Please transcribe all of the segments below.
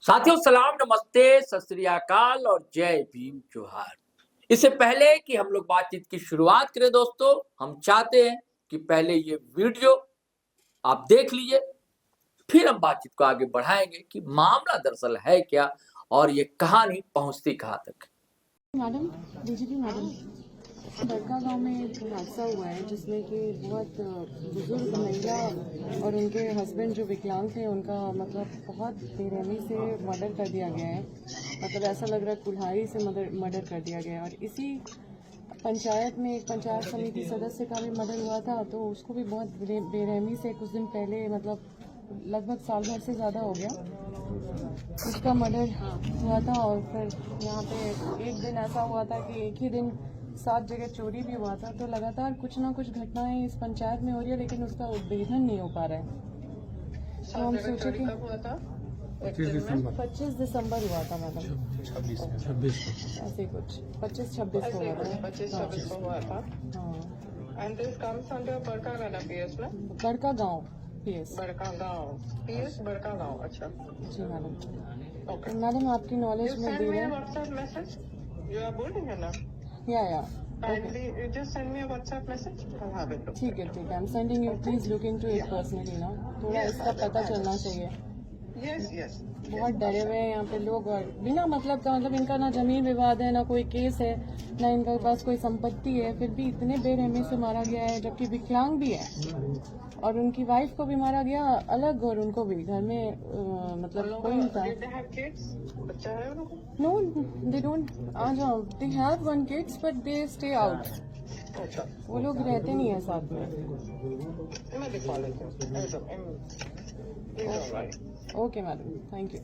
साथियों सलाम, नमस्ते, सत श्री अकाल और जय भीम जोहार। इससे पहले कि हम लोग बातचीत की शुरुआत करें दोस्तों, हम चाहते हैं कि पहले ये वीडियो आप देख लीजिए, फिर हम बातचीत को आगे बढ़ाएंगे कि मामला दरअसल है क्या और ये कहानी पहुंचती कहां तक। मैडम, डीजीपी मैडम, बड़का गांव में एक हादसा हुआ है जिसमें कि बहुत बुजुर्ग महिला और उनके हस्बैंड जो विकलांग थे उनका बहुत बेरहमी से मर्डर कर दिया गया है। ऐसा लग रहा है कुल्हाड़ी से मर्डर कर दिया गया है। और इसी पंचायत में एक पंचायत समिति सदस्य का भी मर्डर हुआ था, तो उसको भी बहुत बेरहमी से कुछ दिन पहले लगभग साल भर से ज़्यादा हो गया उसका मर्डर हुआ था। और फिर यहाँ पे एक दिन ऐसा हुआ था कि एक ही दिन 7 जगह चोरी भी हुआ था। तो लगातार कुछ ना कुछ घटनाएं इस पंचायत में हो रही है, लेकिन उसका उद्भेदन नहीं हो पा रहा है। तो हम सोचे कि 25 दिसंबर हुआ था मैडम, 26 ऐसे कुछ 25-26 को हुआ था। 25-26 को हुआ था। And this comes under Badka PS में, बड़का गांव पीएस, बड़का गांव। अच्छा जी मैडम। ओके मैडम आपकी नॉलेज में दे रहे हैं। WhatsApp message you are boarding है ना, या kindly you just send me a WhatsApp message, I'll have it. ठीक है, I am sending you, please look into it personally ना, थोड़ा इसका पता चलना चाहिए। यस बहुत डरे हुए हैं यहाँ पे लोग, और बिना मतलब का, इनका ना जमीन विवाद है, ना कोई केस है, ना इनका पास कोई संपत्ति है, फिर भी इतने बेरहमी से मारा गया है, जबकि विकलांग भी है। और उनकी वाइफ को भी मारा गया अलग, और उनको भी घर में कोई नहीं था। बच्चा है उनको? No, they don't. आ जाओ, they have 1 kids but they stay out. अच्छा, वो लोग रहते नहीं है साथ में। मैं दिखा लेती हूँ। Okay madam, thank you.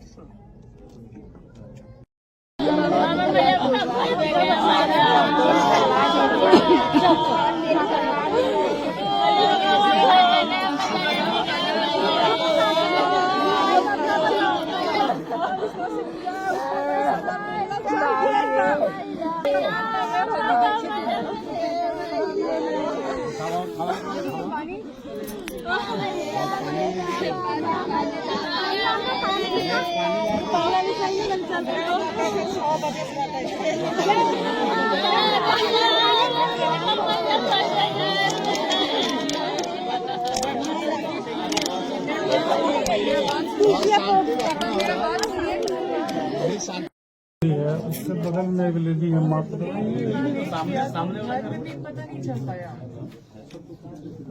उससे बगल में एक लेडी है, मात्र पता नहीं चल पाया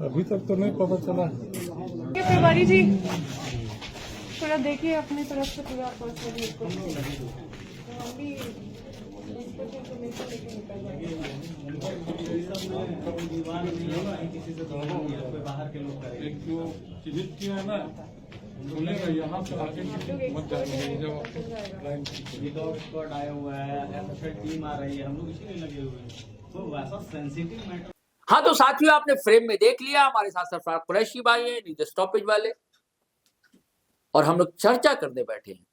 अभी तक तो नहीं पता चला। तिवारी जी, थोड़ा देखिए अपनी तरफ से पूरा पर्सनली इसको, तो हम भी इन्फॉर्मेशन लेके निकल जाएंगे। किया ना बोलेगा यहाँ से आगे मत जाइए, स्क्वाड आया हुआ है, एसएसएफ टीम आ रही है, हम लोग इसीलिए लगे हुए हैं। तो वैसा सेंसिटिव मैटर। हाँ तो साथियों, आपने फ्रेम में देख लिया, हमारे साथ सरफराज कुरैशी भाई है, नीचे स्टॉपेज वाले, और हम लोग चर्चा करने बैठे हैं।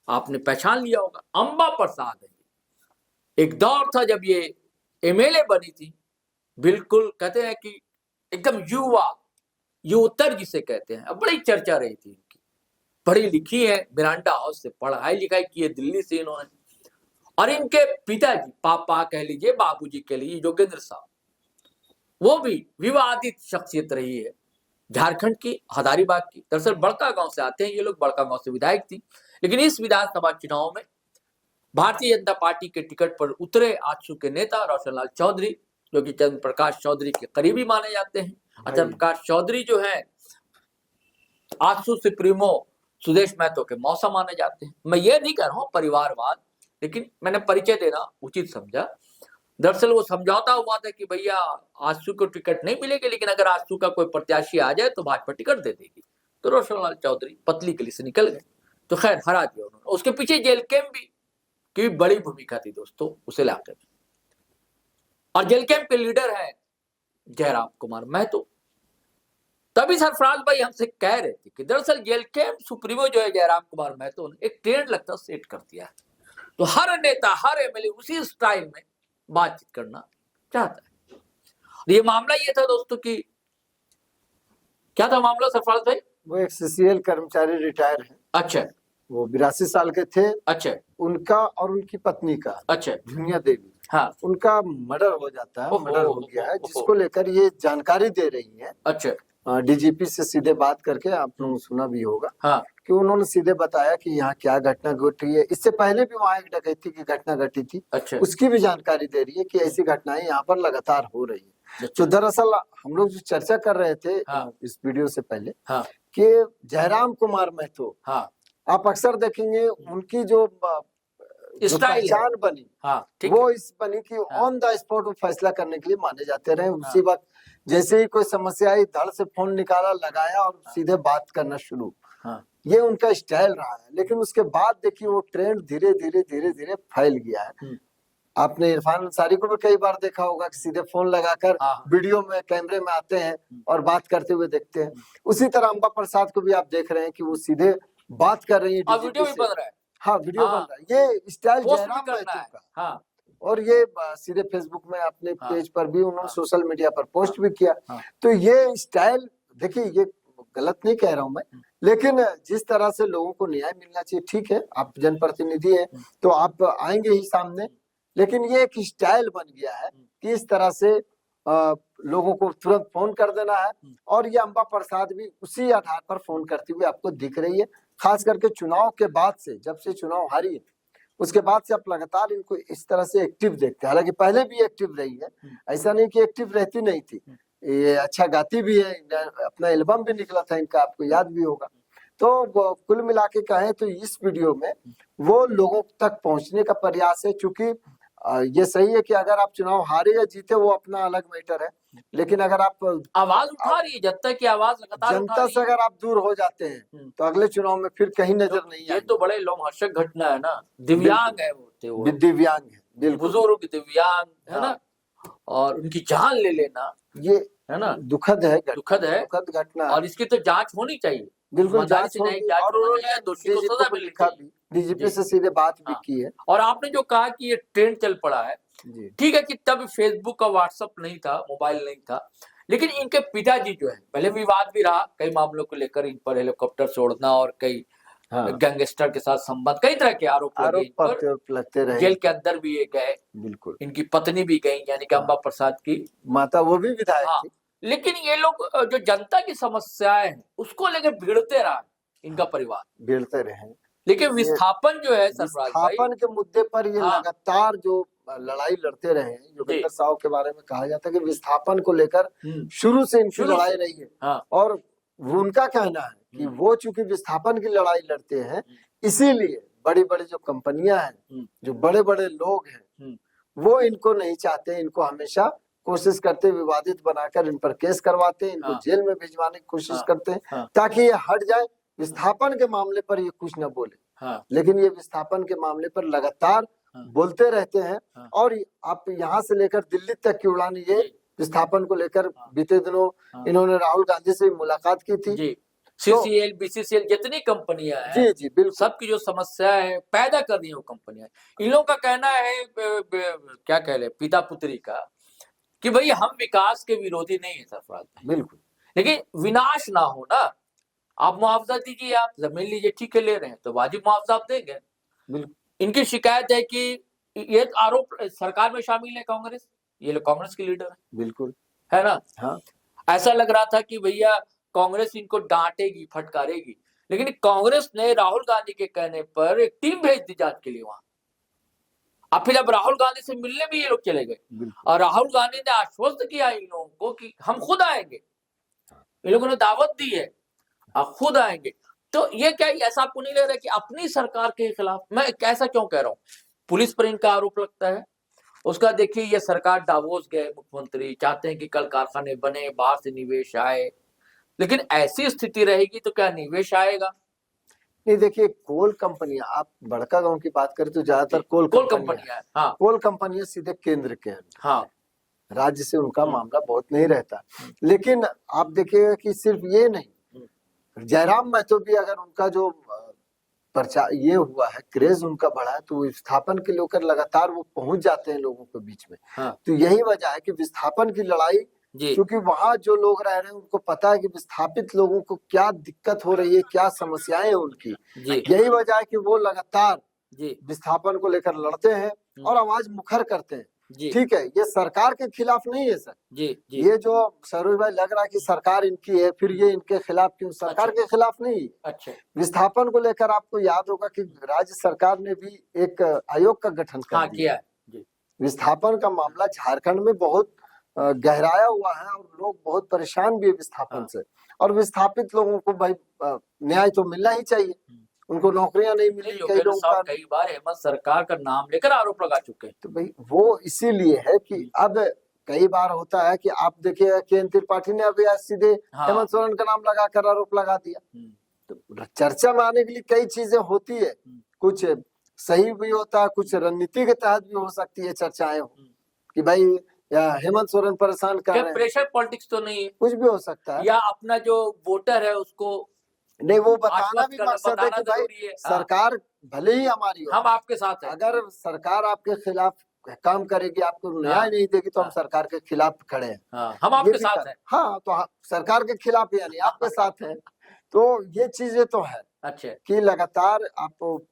आपने पहचान लिया होगा, अंबा प्रसाद है। एक दौर था जब ये एमएलए बनी थी, बिल्कुल कहते हैं कि एकदम युवतर जिसे कहते हैं, अब बड़ी चर्चा रही थी इनकी। पढ़ी लिखी है, मिरांडा हाउस से पढ़ाई लिखाई की है, दिल्ली से इन्होंने। और इनके पिताजी, पापा कह लीजिए, बाबूजी कह लीजिए, योगेंद्र साहब, वो भी विवादित शख्सियत रही है, झारखंड की, हजारीबाग की। दरअसल बड़का गांव से आते हैं ये लोग, बड़का गांव से विधायक थी। लेकिन इस विधानसभा चुनाव में भारतीय जनता पार्टी के टिकट पर उतरे आजसू के नेता रोशनलाल चौधरी, जो कि चंद्र प्रकाश चौधरी के करीबी माने जाते हैं। चंद्र प्रकाश चौधरी जो है आजसू सुप्रीमो सुदेश महतो के मौसा माने जाते हैं। मैं ये नहीं कह रहा हूं परिवारवाद, लेकिन मैंने परिचय देना उचित समझा। दरअसल वो समझौता हुआ था कि भैया आजसू को टिकट नहीं मिलेगी, लेकिन अगर आजसू का कोई प्रत्याशी आ जाए तो भाजपा टिकट दे देगी। तो रोशनलाल चौधरी पतली गली से निकल गए, तो खैर हरा दिया उन्होंने। उसके पीछे जेल कैंप की बड़ी भूमिका थी दोस्तों उस इलाके में। और जेल कैंप के लीडर है जयराम कुमार महतो। तभी सरफराज भाई हमसे कह रहे थे कि दरअसल जेल कैंप सुप्रीमो जो है जयराम कुमार महतो ने एक ट्रेंड लगता सेट कर दिया है। तो हर नेता, हर एमएलए उसी स्टाइल में बातचीत करना चाहता है। और ये मामला ये था दोस्तों कि क्या था मामला सरफराज भाई? वो एक सीसीएल कर्मचारी रिटायर है। अच्छा, वो 82 साल के थे। अच्छा उनका और उनकी पत्नी का, अच्छा दुनिया देवी, हाँ उनका मर्डर हो जाता है, ओहो, मर्डर हो गया है, ओहो। जिसको लेकर ये जानकारी दे रही है अच्छा डीजीपी से सीधे बात करके। आप लोगों ने सुना भी होगा हाँ कि उन्होंने सीधे बताया कि यहाँ क्या घटना घटी है। इससे पहले भी वहाँ एक डकैती की घटना घटी थी, अच्छा उसकी भी जानकारी दे रही है कि ऐसी घटनाएं यहाँ पर लगातार हो रही है। अच्छा तो दरअसल हम लोग जो चर्चा कर रहे थे हाँ। इस वीडियो से पहले हाँ कि जयराम कुमार महतो, हाँ आप अक्सर देखेंगे उनकी जो स्टाइल है। पहचान बनी हाँ ठीक वो इस बनी कि हाँ। ऑन द स्पॉट वो फैसला करने के लिए माने जाते रहे। उसी हाँ। वक्त जैसे ही कोई समस्या आई, धड़ से फोन निकाला, लगाया और सीधे बात करना शुरू। हाँ ये उनका स्टाइल रहा है। लेकिन उसके बाद देखिए वो ट्रेंड धीरे धीरे धीरे धीरे फैल गया है। आपने इरफान अंसारी को भी कई बार देखा होगा कि सीधे फोन लगाकर हाँ। वीडियो में कैमरे में आते हैं और बात करते हुए देखते हैं। उसी तरह अंबा प्रसाद को भी आप देख रहे हैं कि वो सीधे बात कर रही है और DGP वीडियो भी से। बन रहा है, हाँ, वीडियो हाँ। बन रहा है। ये स्टाइल पोस्ट भी जयराम करना महतो है। का। हाँ और ये सीधे फेसबुक में अपने हाँ। पेज पर भी उन्होंने हाँ। सोशल मीडिया पर पोस्ट भी किया। हाँ। तो ये स्टाइल देखिए, ये गलत नहीं कह रहा हूं मैं, लेकिन जिस तरह से लोगों को न्याय मिलना चाहिए, ठीक है, आप जनप्रतिनिधि हैं तो आप आएंगे ही सामने। लेकिन ये एक स्टाइल बन गया है कि इस तरह से लोगों को तुरंत फोन कर देना है। और ये अंबा प्रसाद भी उसी आधार पर फोन करती हुई आपको दिख रही है। खास करके चुनाव के बाद से, जब से चुनाव हारी है उसके बाद से आप लगातार इनको इस तरह से एक्टिव देखते हैं। हालांकि पहले भी एक्टिव रही है, ऐसा नहीं कि एक्टिव रहती नहीं थी। ये अच्छा गाती भी है, अपना एल्बम भी निकला था इनका, आपको याद भी होगा। तो कुल मिला के कहें तो इस वीडियो में वो लोगों तक पहुंचने का प्रयास है। चूंकि ये सही है कि अगर आप चुनाव हारे या जीते वो अपना अलग मैटर है, लेकिन अगर आप आवाज उठा रही है, जनता की आवाज लगातार उठा जनता रही से है। अगर आप दूर हो जाते हैं तो अगले चुनाव में फिर कहीं नजर नहीं ये आएंगे। तो बड़े लोमहर्षक घटना है ना। दिव्यांग है वो दिव्यांग है, बिल्कुल बुजुर्ग दिव्यांग है हाँ। ना, और उनकी जान ले लेना ये है ना, दुखद है, दुखद है। दुखद घटना है। और इसकी तो जांच होनी चाहिए, बिल्कुल ईमानदारी जांच से न्यायिक होगी। जांच और होना उन्होंने चाहिए, दोषी को डीजीपी सजा को मिलनी लिखा चाहिए। भी, डीजीपी जी। से सीधे बात भी हाँ। की है। और आपने जो कहा कि ये ट्रेंड चल पड़ा है, जी ठीक है कि तब फेसबुक का व्हाट्सएप नहीं था, मोबाइल नहीं था, लेकिन इनके पिताजी जो है, पहले विवाद भी रहा कई मामलों को लेकर, इन पर हेलीकॉप्टर छोड़ना और कई हाँ। गैंगस्टर के साथ संबंध, कई तरह के आरोप लगे इन पर। आरोप लगते रहे। जेल के अंदर भी ये गए, बिल्कुल इनकी पत्नी भी गई, यानी कि अंबा प्रसाद की माता, वो भी विधायक हाँ। थी। लेकिन ये लोग जो जनता की समस्याएं हैं उसको लेकर भिड़ते रहा इनका परिवार। भिड़ते रहे। लेकिन विस्थापन जो है सरफराज भाई, विस्थापन के मुद्दे पर ये हाँ। लगातार जो लड़ाई लड़ते रहे हैं। योगेंद्र साहु के बारे में कहा जाता है कि विस्थापन को लेकर शुरू से इनकी शुरू लड़ाई से। रही है। हाँ। और उनका कहना है कि वो चूंकि विस्थापन की लड़ाई लड़ते हैं, इसीलिए बड़ी बड़ी जो कंपनियां हैं, जो बड़े बड़े लोग हैं, वो इनको नहीं चाहते। इनको हमेशा कोशिश करते, विवादित बनाकर इन पर केस करवाते हैं, इनको हाँ। जेल में भिजवाने की कोशिश हाँ। करते हैं, हाँ। ताकि ये हट जाए। विस्थापन के मामले पर ये कुछ न बोले, हाँ। लेकिन ये विस्थापन के मामले पर लगातार बोलते रहते हैं। हाँ। और आप यहाँ से लेकर दिल्ली तक की उड़ान ये विस्थापन को लेकर बीते दिनों इन्होंने राहुल गांधी से मुलाकात की थी। जी, CCL, BCCL जितनी कंपनियां हैं, जी जी बिल्कुल, सबकी जो समस्या है पैदा कर रही है वो कंपनियां। इन लोगों का कहना है क्या कह रहे पिता पुत्री का, कि भाई हम विकास के विरोधी नहीं है सरफराज भाई, बिल्कुल, लेकिन विनाश ना हो ना। आप मुआवजा दीजिए, आप जमीन लीजिए, ठीक है ले रहे हैं तो वाजिब मुआवजा आप देंगे। बिल्कुल। इनकी शिकायत है कि ये आरोप सरकार में शामिल है कांग्रेस, ये लोग कांग्रेस के लीडर है, बिल्कुल है ना। हाँ। ऐसा लग रहा था कि भैया कांग्रेस इनको डांटेगी, फटकारेगी, लेकिन कांग्रेस ने राहुल गांधी के कहने पर एक टीम भेज दी जांच के लिए वहां। अब फिर अब राहुल गांधी से मिलने भी ये लोग चले गए, और राहुल गांधी ने आश्वस्त किया इन लोगों को कि हम खुद आएंगे। इन लोगों ने दावत दी है, खुद आएंगे। तो ये क्या, ऐसा आपको नहीं लग रहा कि अपनी सरकार के खिलाफ, मैं कैसा क्यों कह रहा हूं, पुलिस पर इनका आरोप लगता है, उसका देखिए ये सरकार डावोस गए, मुख्यमंत्री चाहते हैं कि कल कारखाने बने, बाहर से निवेश आए, लेकिन ऐसी स्थिति रहेगी तो क्या निवेश आएगा? नहीं, देखिए कोल कंपनियां, आप बड़का गांव की बात करें तो ज्यादातर कोल कंपनियां, हाँ, कोल कंपनियां सीधे केंद्र के हैं, हाँ, राज्य से उनका मामला बहुत नहीं रहता। लेकिन आप देखिएगा कि सिर्फ ये नहीं, जयराम महतो भी अगर उनका जो प्रचार ये हुआ है, क्रेज उनका बढ़ा है, तो विस्थापन के लेकर लगातार वो पहुंच जाते हैं लोगों के बीच में। हाँ। तो यही वजह है कि विस्थापन की लड़ाई जी क्योंकि वहां जो लोग रह रहे हैं उनको पता है कि विस्थापित लोगों को क्या दिक्कत हो रही है, क्या समस्याएं हैं उनकी। जी यही वजह है कि वो लगातार जी विस्थापन को लेकर लड़ते हैं और आवाज मुखर करते हैं। जी ठीक है, ये सरकार के खिलाफ नहीं है सर। जी जी ये जो सरोज भाई लग रहा है कि सरकार इनकी है, फिर ये इनके खिलाफ क्यों? सरकार अच्छा। के खिलाफ नहीं। अच्छा विस्थापन को लेकर आपको याद होगा कि राज्य सरकार ने भी एक आयोग का गठन कर हाँ दिया। किया है जी विस्थापन का मामला झारखंड में बहुत गहराया हुआ है और लोग बहुत परेशान भी है विस्थापन हाँ। से। और विस्थापित लोगों को भाई न्याय तो मिलना ही चाहिए। उनको नौकरियां नहीं मिली, नहीं कई योगेंद्र लोगों साहब का। कई बार हेमंत सरकार का नाम लेकर आरोप लगा चुके हैं। तो भाई वो इसीलिए है कि अब कई बार होता है कि आप देखिए के त्रिपाठी ने अभी आज सीधे हाँ। हेमंत सोरेन का नाम लगाकर आरोप लगा दिया। हम्म, तो चर्चा में आने के लिए कई चीजें होती है, कुछ सही भी होता है, कुछ रणनीति के तहत भी हो सकती है चर्चाएं कि भाई हेमंत सोरेन परेशान कर क्या रहे हैं, प्रेशर पॉलिटिक्स तो नहीं है कुछ भी हो सकता है। या अपना जो वोटर है उसको नहीं, वो बताना आश्वस्त भी करना मकसद है बताना कि भाई जरूरी है। हाँ, सरकार भले ही हमारी हो, हम आपके साथ हैं। अगर सरकार आपके खिलाफ काम करेगी, आपको न्याय हाँ। नहीं देगी, तो हम हाँ। सरकार के खिलाफ खड़े हैं। हाँ, हम ये आपके भी साथ कर- हैं। हाँ, तो सरकार के खिलाफ यानी आपके साथ है। तो ये चीजें तो है अच्छा कि लगातार आप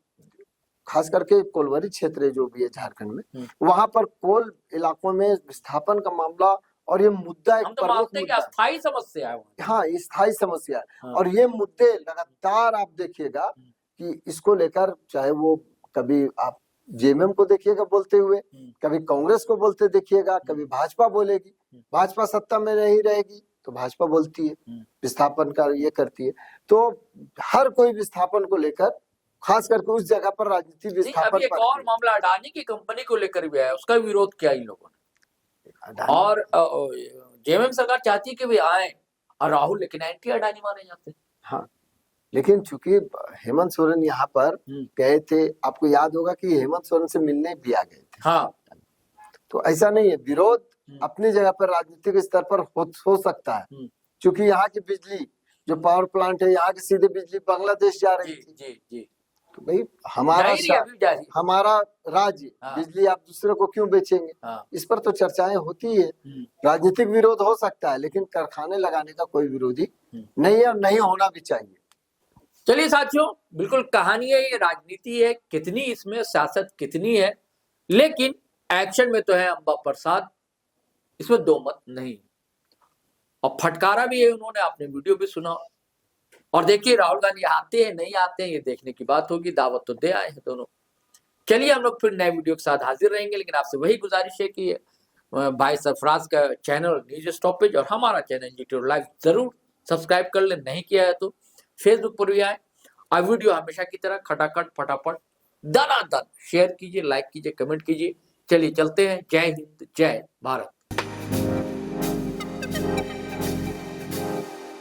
खास करके कोलवरी क्षेत्र जो भी है झारखंड में, वहां पर कोल इलाकों में विस्थापन का मामला और ये मुद्दा एक हम तो प्रमुख मानते हैं कि मुद्दा है। अस्थायी समस्या है वो। हाँ, ये स्थायी समस्या है। हाँ। और ये मुद्दे लगातार आप देखिएगा कि इसको लेकर चाहे वो कभी आप जेएमएम को देखिएगा बोलते हुए, कभी कांग्रेस को बोलते देखिएगा, कभी भाजपा बोलेगी। भाजपा सत्ता में नहीं रहेगी तो भाजपा बोलती है, विस्थापन का ये करती है। तो हर कोई विस्थापन को लेकर, खास करके उस जगह पर राजनीति नहीं, विस्थापन अभी एक पर और मामला अडानी की कंपनी को लेकर भी आया, उसका विरोध किया इन लोगों ने। अडानी- और जेएमएम सरकार चाहती है कि भी आए और राहुल, लेकिन एंटी अडानी माने जाते हैं। हाँ, लेकिन चूंकि हेमंत सोरेन यहाँ पर गए थे, आपको याद होगा कि हेमंत सोरेन से मिलने भी आ गए थे। हाँ तो ऐसा नहीं है, विरोध अपनी जगह पर राजनीतिक स्तर पर हो सकता है। क्योंकि यहाँ की बिजली जो पावर प्लांट है, यहाँ की सीधे बिजली बांग्लादेश जा रही जी थी। जी जी तो भाई हमारा जाहिर है, अभी जाहिर है। हमारा राज्य हाँ। बिजली आप दूसरे को क्यों बेचेंगे? हाँ। इस पर तो चर्चाएं होती है। राजनीतिक विरोध हो सकता है, लेकिन कारखाने लगाने का कोई विरोधी नहीं है और नहीं होना भी चाहिए। चलिए साथियों, बिल्कुल कहानी है, ये राजनीति है, कितनी इसमें सियासत कितनी है, लेकिन एक्शन में तो है अंबा प्रसाद, इसमें दो मत नहीं। और फटकारा भी है उन्होंने, आपने वीडियो भी सुना। और देखिए राहुल गांधी आते हैं नहीं आते हैं, ये देखने की बात होगी। दावत तो दे आए हैं दोनों। चलिए हम लोग फिर नए वीडियो के साथ हाजिर रहेंगे, लेकिन आपसे वही गुजारिश है कि भाई सरफराज का चैनल न्यूज स्टॉपेज और हमारा चैनल NG लाइव जरूर सब्सक्राइब कर ले, नहीं किया है तो फेसबुक पर भी आए। और वीडियो हमेशा की तरह खटाखट फटाफट दनादन शेयर कीजिए, लाइक कीजिए, कमेंट कीजिए। चलिए चलते हैं। जय हिंद, जय भारत।